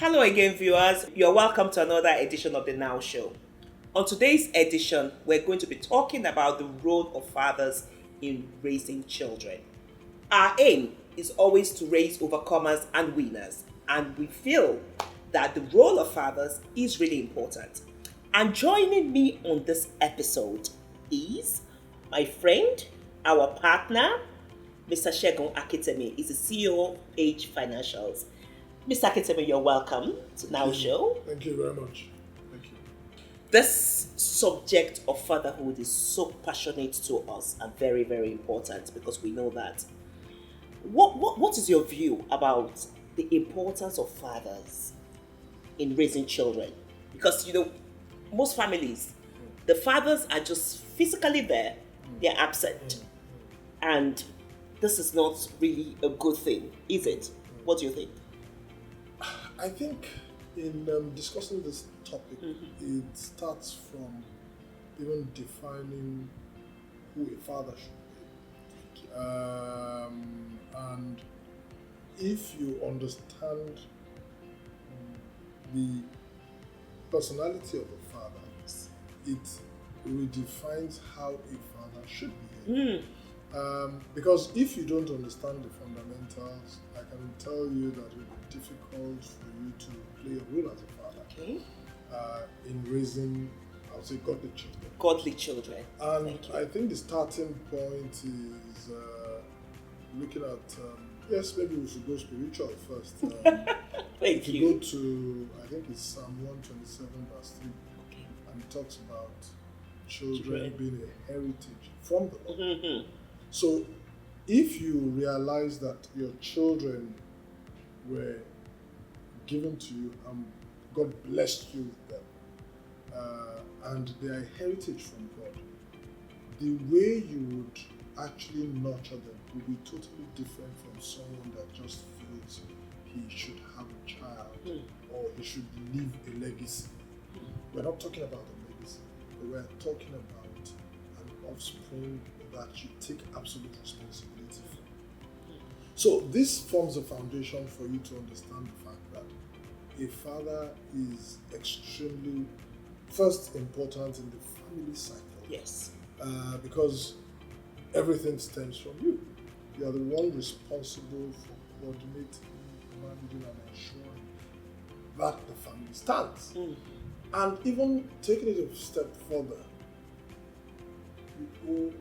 Hello again, viewers. You're welcome to another edition of the Now Show. On today's edition, we're going to be talking about the role of fathers in raising children. Our aim is always to raise overcomers and winners, and we feel that the role of fathers is really important. And joining me on this episode is my friend, our partner, Mr. Segun Akintemi. He's the CEO of Age Financials. Mr. Akintemi, you're welcome to Now Show. Thank you very much. Thank you. This subject of fatherhood is so passionate to us and very, very important because we know that. What is your view about the importance of fathers in raising children? Because, most families, the fathers are just physically there, they're absent. And this is not really a good thing, is it? What do you think? I think in discussing this topic, it starts from even defining who a father should be. And if you understand the personality of a father, it redefines how a father should behave. Because if you don't understand the fundamentals, I can tell you that it will be difficult for you to play a role as a father in raising, I would say, godly children. Godly children. And I think the starting point is looking at, yes, maybe we should go spiritual first. Thank you. Go to, I think it's Psalm 127 verse 3, and it talks about children being a heritage from the Lord. So, if you realize that your children were given to you and God blessed you with them, and they are a heritage from God, the way you would actually nurture them will be totally different from someone that just feels he should have a child or he should leave a legacy. We're not talking about a legacy, but we're talking about an offspring that you take absolute responsibility for. So this forms a foundation for you to understand the fact that a father is extremely first important in the family cycle. Yes. Because everything stems from you. You are the one responsible for coordinating, managing, and ensuring that the family stands. And even taking it a step further, you owe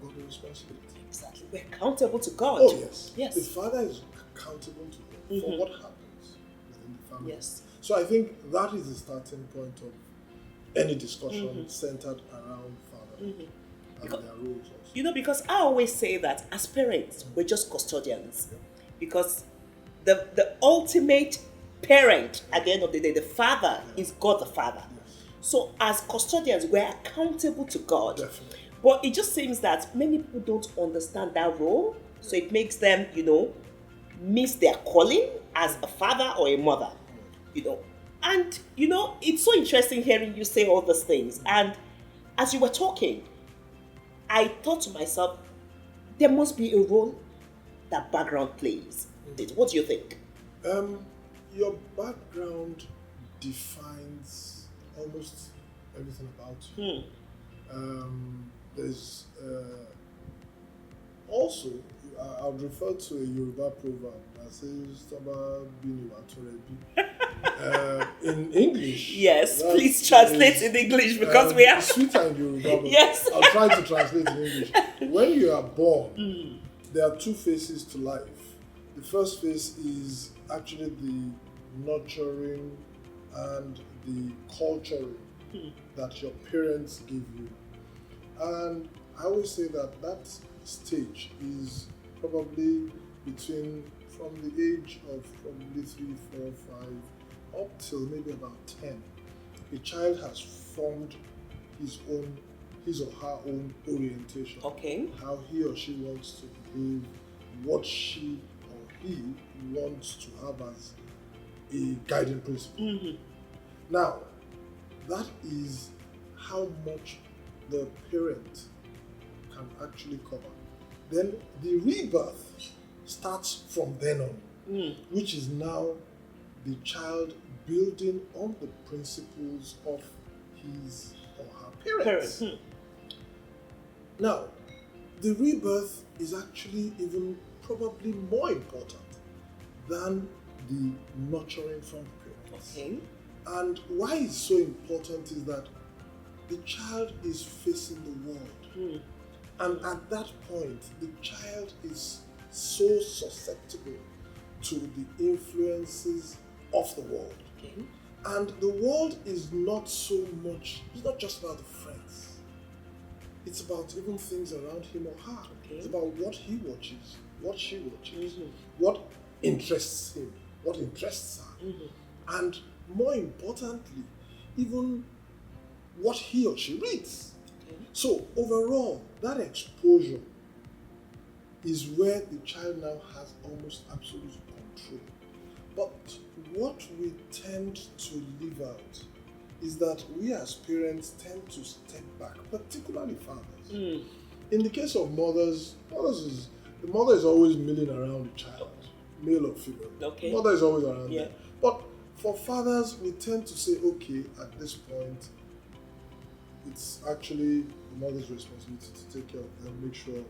God a responsibility. Exactly. We're accountable to God. Oh, yes. Yes. The father is accountable to God for what happens within the family. Yes. So I think that is the starting point of any discussion centered around fatherhood and their roles also. Because I always say that as parents, we're just custodians. Because the ultimate parent at the end of the day, the father is God the Father. Yes. So as custodians, we're accountable to God. Definitely. But it just seems that many people don't understand that role. So it makes them, miss their calling as a father or a mother. And, it's so interesting hearing you say all these things. And as you were talking, I thought to myself, there must be a role that background plays. What do you think? Your background defines almost everything about you. There's also, I would refer to a Yoruba proverb that says about being in English. Yes, please translate in English because we are sweeter in Yoruba. But yes. I'll try to translate in English. When you are born, there are two phases to life. The first phase is actually the nurturing and the culturing that your parents give you. And I always say that stage is probably from the age of probably 3, 4, 5 up till maybe about 10. A child has formed his or her own orientation. Okay. How he or she wants to behave, what she or he wants to have as a guiding principle. Now, that is how much the parent can actually cover. Then the rebirth starts from then on, which is now the child building on the principles of his or her parents. Now, the rebirth is actually even probably more important than the nurturing from the parents. Okay. And why it's so important is that the child is facing the world. And at that point, the child is so susceptible to the influences of the world. Okay. And the world is not so much, it's not just about the friends. It's about even things around him or her. Okay. It's about what he watches, what she watches, what interests him, what interests her. And more importantly, even what he or she reads. Okay. So overall, that exposure is where the child now has almost absolute control. But what we tend to leave out is that we as parents tend to step back, particularly fathers. In the case of mothers, the mother is always milling around the child, male or female. Okay. Mother is always around Yeah. them. But for fathers, we tend to say, okay, at this point, it's actually the mother's responsibility to take care of them, make sure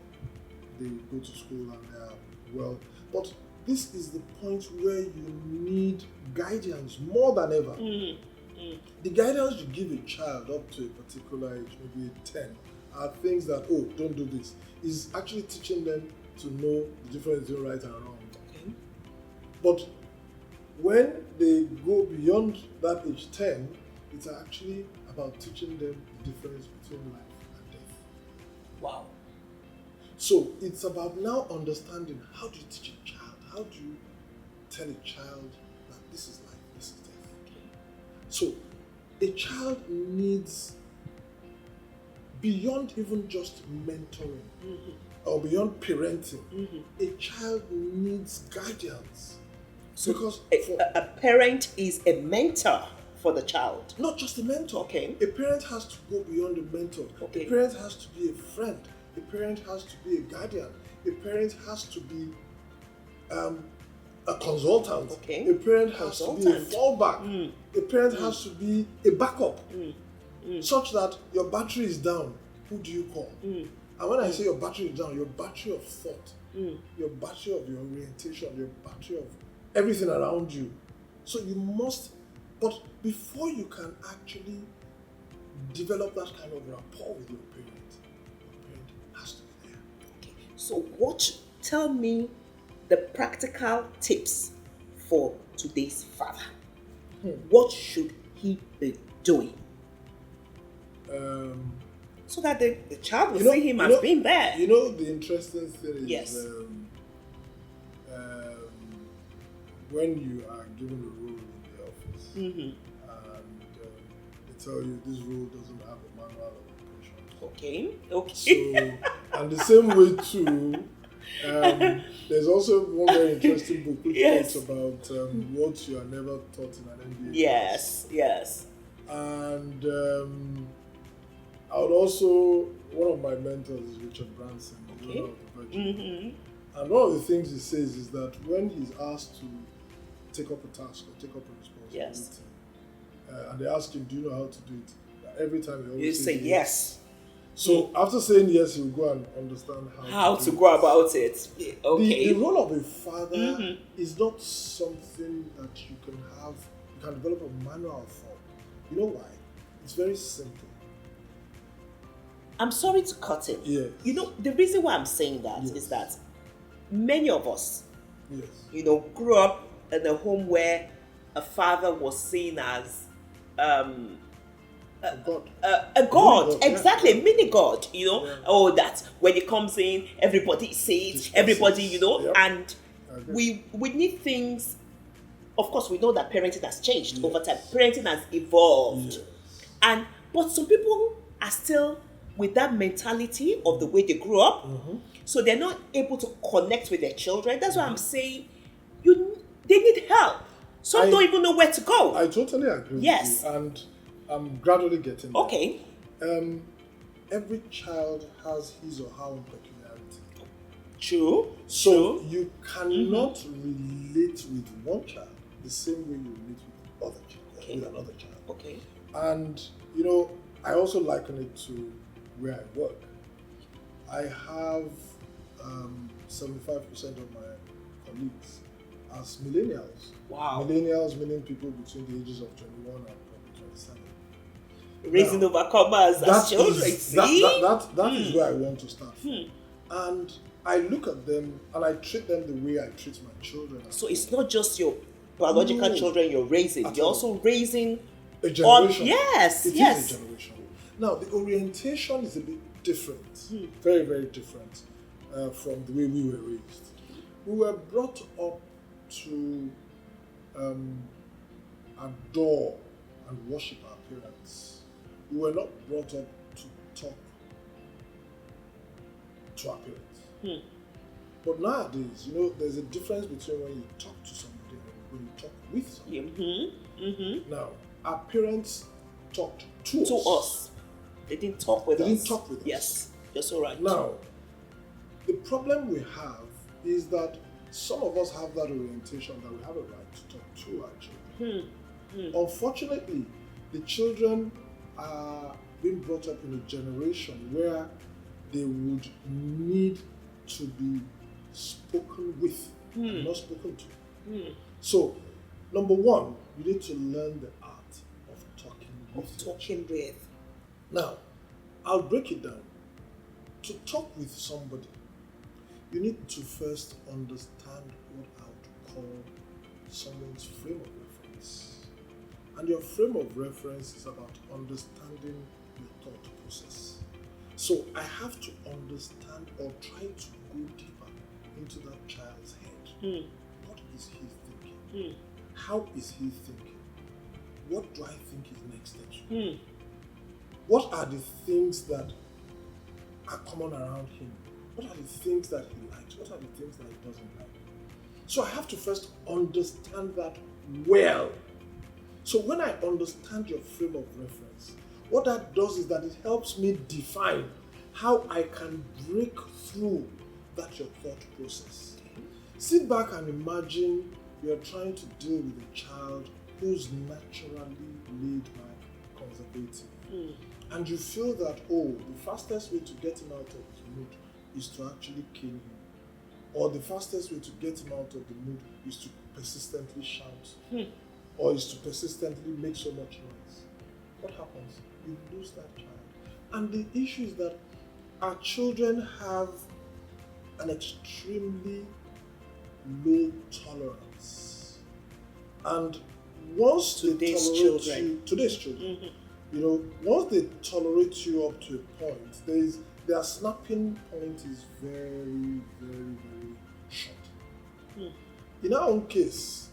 they go to school and they are well. But this is the point where you need guidance more than ever. The guidance you give a child up to a particular age, maybe 10, are things that, oh, don't do this, is actually teaching them to know the difference between right and wrong. Okay. But when they go beyond that age 10, it's actually about teaching them the difference between life and death. Wow. So it's about now understanding, how do you teach a child? How do you tell a child that this is life, this is death? Okay. So a child needs, beyond even just mentoring or beyond parenting, a child needs guidance. So because a parent is a mentor for the child. Not just a mentor. Okay. A parent has to go beyond a mentor. Okay. A parent has to be a friend. A parent has to be a guardian. A parent has to be a consultant. Okay. A parent has to be a fallback. A parent has to be a backup. Such that your battery is down, who do you call? And when I say your battery is down, your battery of thought, your battery of your orientation, your battery of everything around you. So you must, but before you can actually develop that kind of rapport with your parent has to be there. Okay. So tell me the practical tips for today's father. What should he be doing? So that the child will see him as being there. You know, the interesting thing is, Yes. When you are given a role in the office, and they tell you this role doesn't have a manual of operation. Okay. So, and the same way too, there's also one very interesting book which talks about what you are never taught in an MBA. Yes. And I would also, one of my mentors is Richard Branson, the owner of the Virgin. And one of the things he says is that when he's asked to take up a task or take up a responsibility, and they ask him, do you know how to do it? Every time he always say yes. So after saying yes, he'll go and understand how to go about it. Okay. The role of a father is not something that you can develop a manual for. You know why? It's very simple. I'm sorry to cut in. Yes. You know, the reason why I'm saying that is that many of us, grew up in a home where a father was seen as a god, exactly, a mini god, Oh, that when he comes in, everybody sees, everybody, and we need things. Of course, we know that parenting has changed over time. Parenting has evolved, but some people are still with that mentality of the way they grew up, so they're not able to connect with their children. That's why I'm saying they need help. Some don't even know where to go. I totally agree with you, and I'm gradually getting there. Okay. Every child has his or her own peculiarity. True. So you cannot relate with one child the same way you relate with with another child. Okay. And I also liken it to where I work. I have 75% of my colleagues as millennials. Wow. Millennials meaning people between the ages of 21 and probably 27. Raising overcomers as children. That is where I want to start from. And I look at them and I treat them the way I treat my children. So it's not just your biological children you're raising. You're also raising a generation. Yes. It is a generation. Now, the orientation is a bit different. Very, very different from the way we were raised. We were brought up to adore and worship our parents. We were not brought up to talk to our parents. But nowadays, there's a difference between when you talk to somebody and when you talk with somebody. Now, our parents talked to us. They didn't talk with us. They didn't talk with us. Yes, you're so right. Now, the problem we have is that some of us have that orientation that we have a right to talk to our children. Unfortunately, the children are being brought up in a generation where they would need to be spoken with and not spoken to. So, number one, you need to learn the art of talking with. Now, I'll break it down. To talk with somebody, you need to first understand what I would call someone's frame of reference. And your frame of reference is about understanding your thought process. So I have to understand or try to go deeper into that child's head. What is he thinking? How is he thinking? What do I think his next steps? What are the things that are common around him? What are the things that he likes? What are the things that he doesn't like? So I have to first understand that well. So when I understand your frame of reference, what that does is that it helps me define how I can break through that your thought process. Sit back and imagine you're trying to deal with a child who's naturally laid back, conservative. And you feel that, the fastest way to get him out of his mood is to actually kill him. Or the fastest way to get him out of the mood is to persistently shout. Or is to persistently make so much noise. What happens? You lose that child. And the issue is that our children have an extremely low tolerance. And once today's children, once they tolerate you up to a point, their snapping point is very, very, very short. In our own case,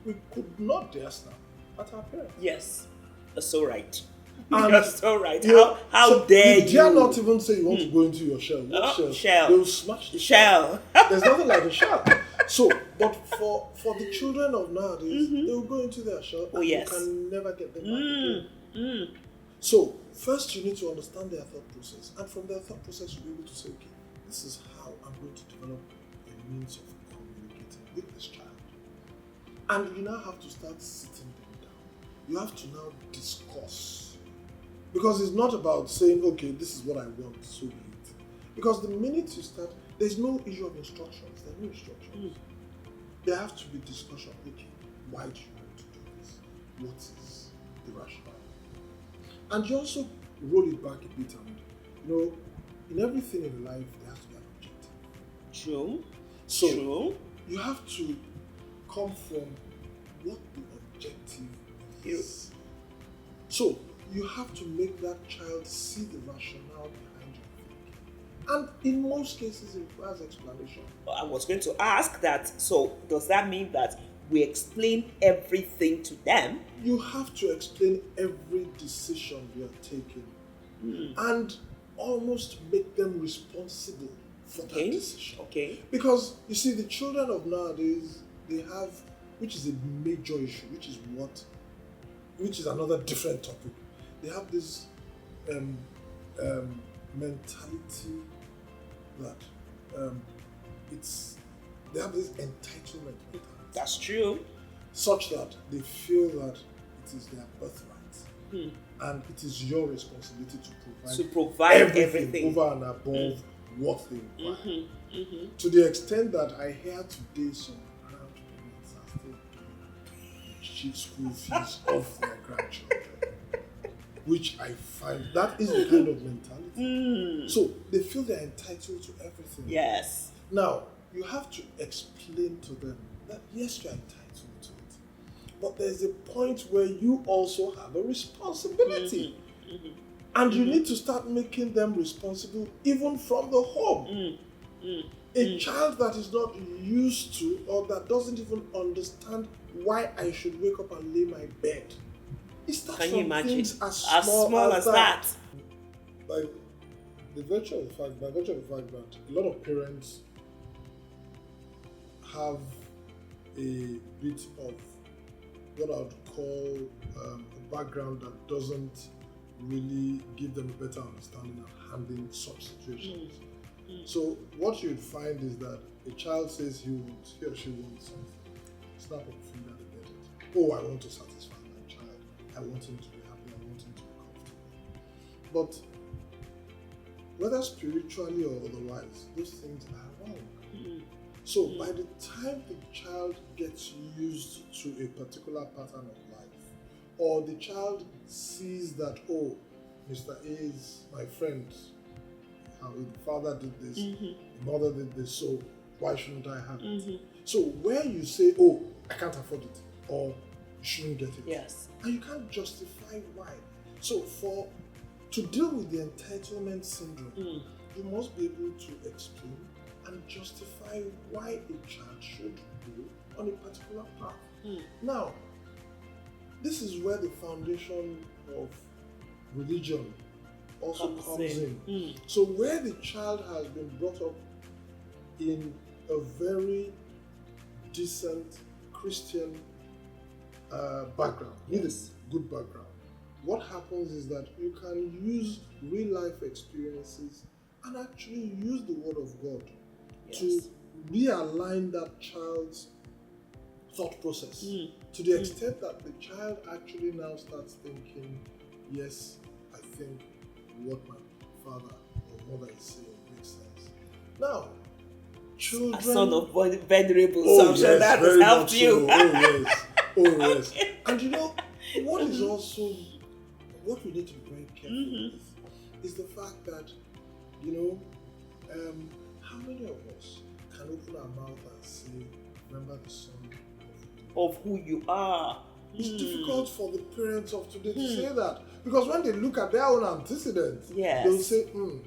we could not dare snap at our parents. Yes, you're so right. And you're so right. How so dare you? You dare not even say you want to go into your shell. What shell? They will smash the shell. There's nothing like a shell. So, but for the children of nowadays, they will go into their shell and you can never get them back again. So, first you need to understand their thought process. And from their thought process, you'll be able to say, okay, this is how I'm going to develop a means of communicating with this child. And you now have to start sitting them down. You have to now discuss. Because it's not about saying, okay, this is what I want, so be it. Because the minute you start, there's no issue of instructions. There are no instructions. There have to be discussion. Okay, why do you want to do this? What is the rationale? And you also roll it back a bit and, in everything in life, there has to be an objective. True. So, True. You have to come from what the objective is. So, you have to make that child see the rationale behind your thinking. And in most cases, it requires explanation. I was going to ask that, so does that mean that we explain everything to them? You have to explain every decision you are taking and almost make them responsible for that decision. Okay. Because, you see, the children of nowadays, they have, which is a major issue, which is another different topic. They have this mentality that they have this entitlement mentality. That's true. such that they feel that it is their birthright. And it is your responsibility to provide everything over and above what they require. To the extent that I hear today some grandparents are still paying the cheap school fees of their grandchildren, which I find that is the kind of mentality. So they feel they're entitled to everything. Yes. Now, you have to explain to them that yes, you're entitled to it, but there's a point where you also have a responsibility. And you need to start making them responsible even from the home. A child that is not used to or that doesn't even understand why I should wake up and lay my bed. It starts Can from you imagine? things as small as that. By virtue of the fact that a lot of parents have a bit of what I would call a background that doesn't really give them a better understanding of handling such situations. So what you'd find is that a child says he or she wants something. Snap of a finger, they get it. Oh, I want to satisfy my child. I want him to be happy. I want him to be comfortable. But whether spiritually or otherwise, those things are wrong. So by the time the child gets used to a particular pattern of life, or the child sees that, oh, Mr. A is my friend, how the father did this, the mother did this, so why shouldn't I have it? So where you say, oh, I can't afford it, or you shouldn't get it, yes, and you can't justify why. So to deal with the entitlement syndrome, you must be able to explain and justify why a child should go on a particular path. Now, this is where the foundation of religion also comes in. So where the child has been brought up in a very decent Christian background, with a good background, what happens is that you can use real life experiences and actually use the word of God to realign that child's thought process to the extent that the child actually now starts thinking, yes, I think what my father or mother is saying makes sense. Now, children... A son of venerable, so I'm sure that has helped you. Yes. And you know, what is also, what we need to be very careful with is the fact that, you know, how many of us can open our mouth and say, remember the son of who you are? It's difficult for the parents of today to say that, because when they look at their own antecedents, they'll say, can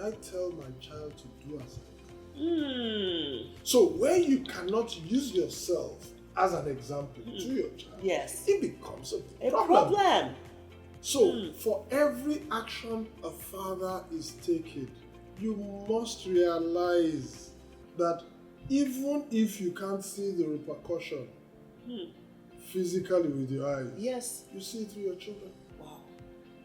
I tell my child to do as I do? So where you cannot use yourself as an example to your child, it becomes a problem. So for every action a father is taking, you must realize that even if you can't see the repercussion physically with your eyes, you see it through your children. Wow.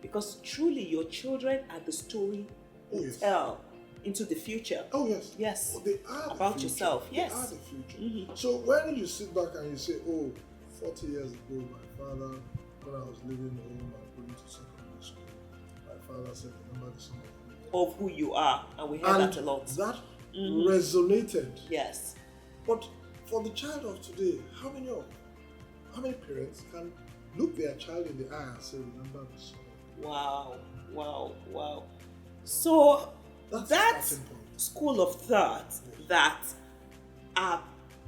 Because truly your children are the story you tell into the future. Oh yes. Yes. Well, they are about the future. yourself. Yes. They are the future. So when you sit back and you say, oh, 40 years ago, my father, when I was living home and going to secondary school, my father said, remember the son of who you are. And we hear that a lot. That resonated. Yes. But for the child of today, how many parents can look their child in the eye and say, remember the son? Wow. So that school of thought that our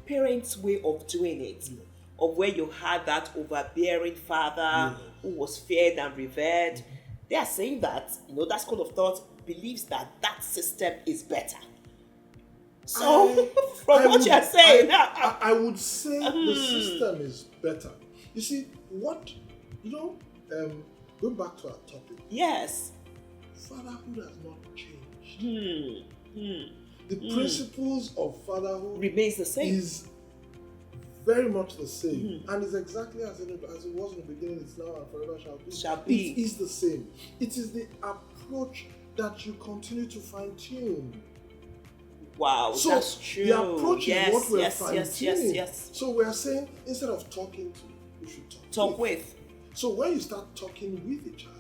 parents' way of doing it, of where you had that overbearing father who was feared and revered, they are saying that, that school of thought believes that system is better. So, from what you're saying, I would say the system is better. You see, going back to our topic. Yes. Fatherhood has not changed. The principles of fatherhood remains the same. Is very much the same, and is exactly as it was in the beginning. It's now and forever shall be. It is the same. It is the approach that you continue to fine tune. Wow, So that's true. the approach is what we're yes, fine-tuning. yes. So we're saying instead of talking to, we should Talk with. So when you start talking with a child,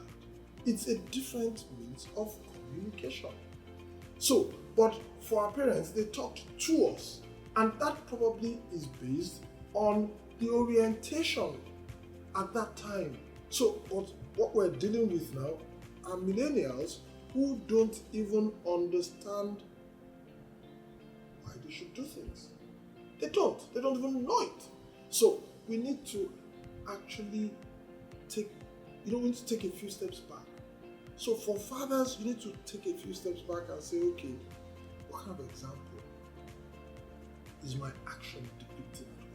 it's a different means of communication. So, but for our parents, they talked to us, and that probably is based on the orientation at that time. So what we're dealing with now are millennials who don't even understand why they should do things. They don't even know it. So we need to actually take a few steps back. So for fathers, you need to take a few steps back and say, okay, what kind of example is my action depicting at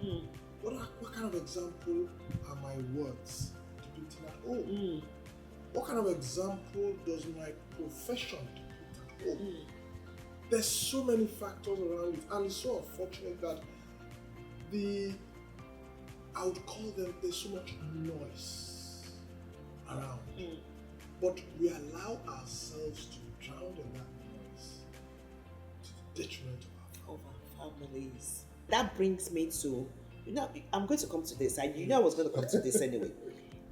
home? What kind of example are my words depicting at home? What kind of example does my profession depict at home? There's so many factors around it, and it's so unfortunate that I would call them, there's so much noise around. But we allow ourselves to drown in that noise to the detriment of our families. That brings me to, I'm going to come to this. I was going to come to this anyway.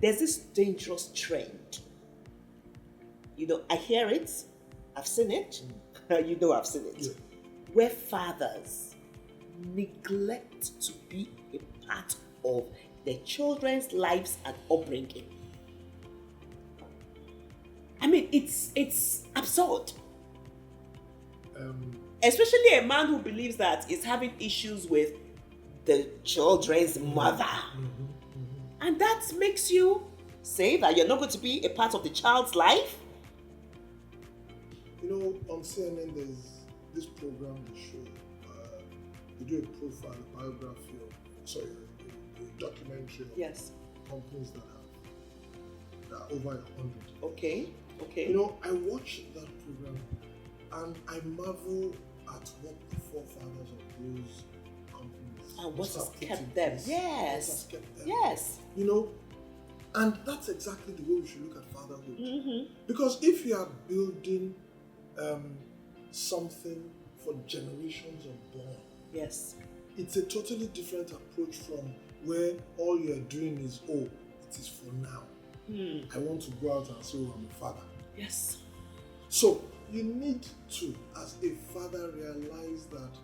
There's this dangerous trend. I hear it. I've seen it. I've seen it. Yeah. Where fathers neglect to be a part of their children's lives and upbringing. I mean, it's absurd. Especially a man who believes that is having issues with the children's mother. And that makes you say that you're not going to be a part of the child's life? On CNN, there's this program they show. They do a profile, a biography a documentary of companies that are over 100. Okay. I watch that program and I marvel at what the forefathers of those companies and what has kept them. Yes. Yes. And that's exactly the way we should look at fatherhood. Because if you are building something for generations unborn, yes, it's a totally different approach from where all you're doing is, it is for now. I want to go out and say, I'm a father. Yes. So you need to, as a father, realize that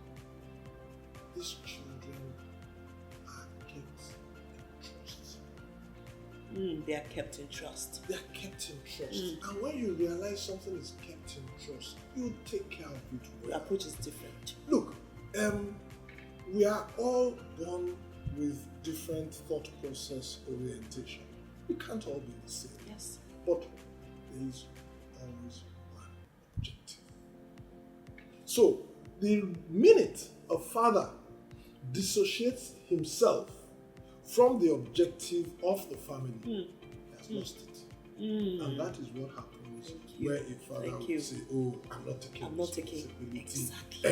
these children are kept in trust. They are kept in trust. They are kept in trust. And when you realize something is kept in trust, you take care of it well. The approach is different. Look, we are all born with different thought process orientation. We can't all be the same. Yes. But there is always one objective. So, the minute a father dissociates himself from the objective of the family, he has lost it. And that is what happens where a father would say, I'm not taking responsibility. Exactly.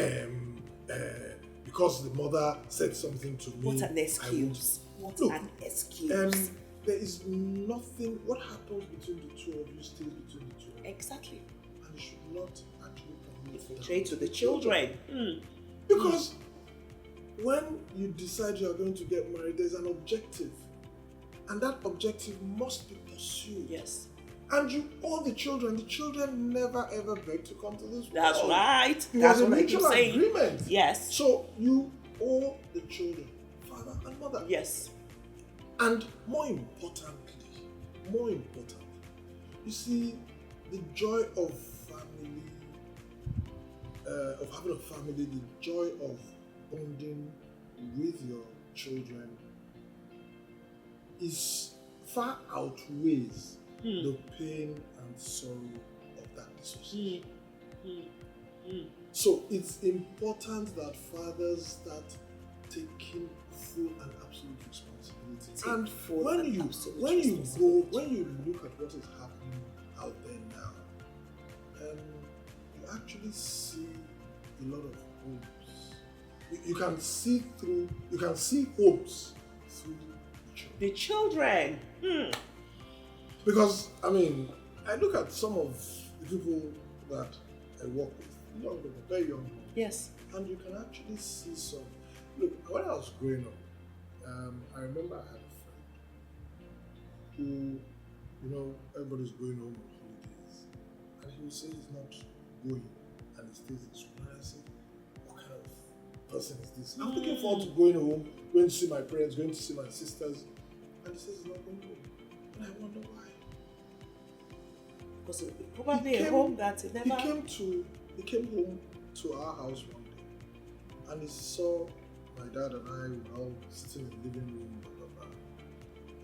Because the mother said something to me. What an excuse. An excuse. There is nothing. What happens between the two of you stays between the two of you. Exactly. And you should not actually infiltrate to the children. Because when you decide you are going to get married, there's an objective. And that objective must be pursued. Yes. And you owe the children. The children never ever beg to come to this world. That's right. That's what I keep saying. Agreement. Yes. So you owe the children, father and mother. Yes. And more importantly, you see, the joy of family, of having a family, the joy of bonding with your children is far outweighs the pain and sorrow of that dissociation. So it's important that fathers start taking full and absolute responsibility. And when you look at what is happening out there now, you actually see a lot of hopes. You can see hopes through the children. Because I look at some of the people that I work with, younger, very young ones. Yes. And you can actually see some. Look, when I was growing up, I remember I had a friend who, everybody's going home on holidays, and he would say he's not going, and he stays in school. And I said, what kind of person is this? I'm looking forward to going home, going to see my parents, going to see my sisters, and he says he's not going home. And I wonder why. Because probably a home that he never. He came home to our house one day, and he saw my dad and I were all sitting in the living room, blah, blah,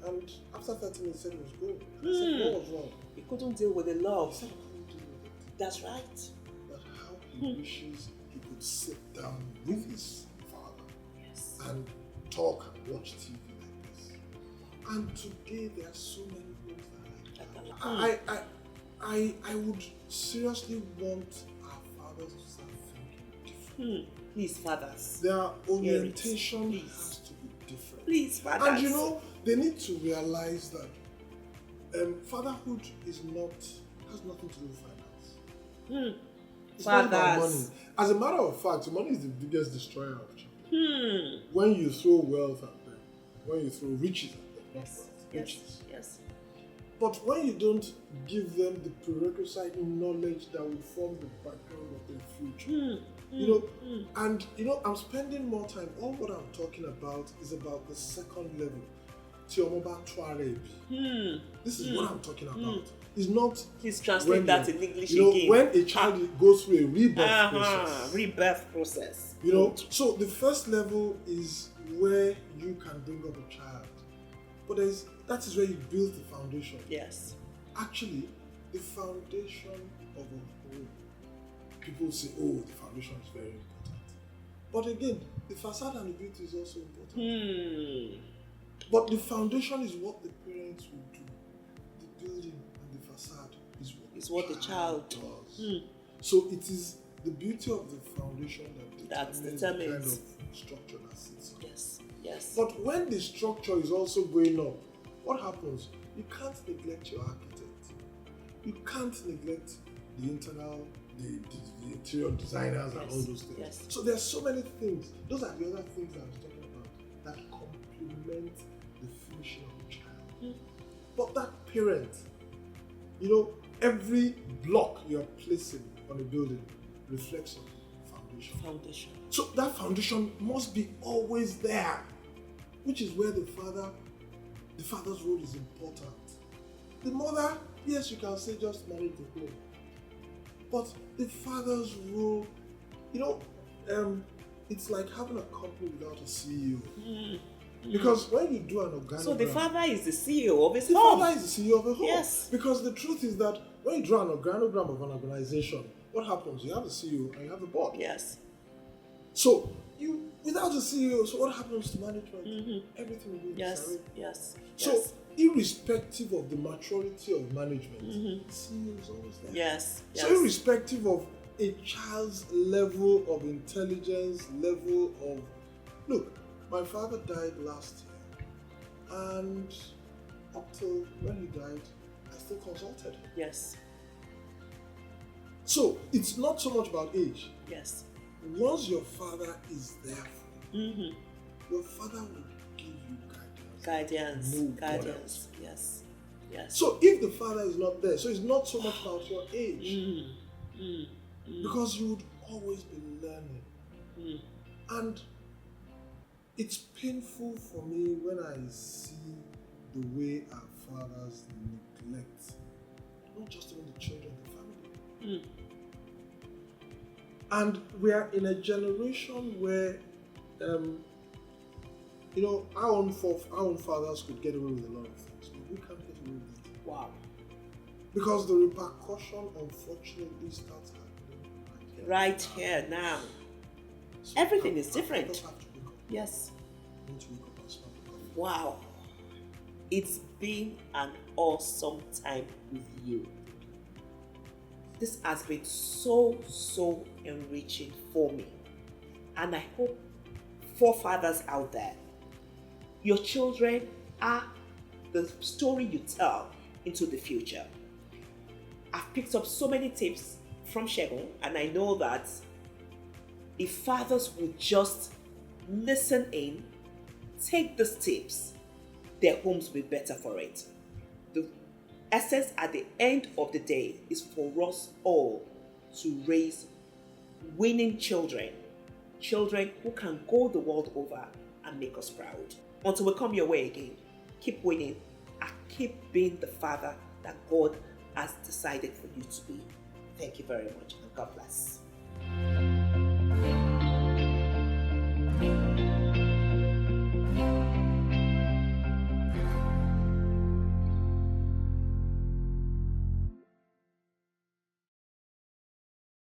blah. And after 30 minutes, he said he was going. And I said, what was wrong? He couldn't deal with the love. He said he couldn't deal with it. That's right. But how he wishes he could sit down with his father and talk and watch TV like this. And today there are so many homes that are like that. I would seriously want our fathers to start thinking different. Please, fathers. Their orientation has to be different. Please, fathers. And they need to realize that fatherhood has nothing to do with finance. It's not about money. As a matter of fact, money is the biggest destroyer of children. When you throw wealth at them, when you throw riches at them, riches. Yes. But when you don't give them the prerequisite knowledge that will form the background of their future, and I'm spending more time. All what I'm talking about is about the second level. This is what I'm talking about. It's not. Please translate that in English again. When a child goes through a rebirth process. So the first level is where you can bring up a child. But that is where you build the foundation. Yes. Actually, the foundation of a home. People say, oh, the foundation is very important. But again, the facade and the beauty is also important. But the foundation is what the parents will do. The building and the facade is what the child does. So it is the beauty of the foundation that determines the kind of structure that sits on. Yes. But when the structure is also going up, what happens? You can't neglect your architect. You can't neglect the internal, the interior designers and all those things. Yes. So there are so many things. Those are the other things I was talking about that complement the finishing of the child. But that parent, every block you're placing on a building reflects on foundation. So that foundation must be always there, which is where the father's role is important. The mother, yes, you can say just manage the home, but the father's role, it's like having a company without a CEO. Because when you do an organogram, so the father is the CEO of his home. The father is the CEO of a home. Yes. Because the truth is that when you draw an organogram of an organization, what happens? You have the CEO and you have the board. Yes. So without a CEO, so what happens to management? Everything will be Yes. So irrespective of the maturity of management, the CEO is always there. Yes. So irrespective of a child's level of intelligence, look, my father died last year, and up till when he died, I still consulted him. Yes. So it's not so much about age. Yes. Once your father is there for you, your father will give you guidance. Guidance. Yes. So if the father is not there, so it's not so much about your age, because you would always be learning. And it's painful for me when I see the way our fathers neglect not just even the children, the family. And we are in a generation where, our own fathers could get away with a lot of things, but we can't get away with it. Wow. Because the repercussion, unfortunately, starts happening right here now. So everything is different. Yes. Wow. It's been an awesome time with you. This has been so enriching for me. And I hope for fathers out there, your children are the story you tell into the future. I've picked up so many tips from Segun, and I know that if fathers would just listen in, take these tips, their homes will be better for it. The essence at the end of the day is for us all to raise winning children, children who can go the world over and make us proud. Until we come your way again, keep winning and keep being the father that God has decided for you to be. Thank you very much, and God bless.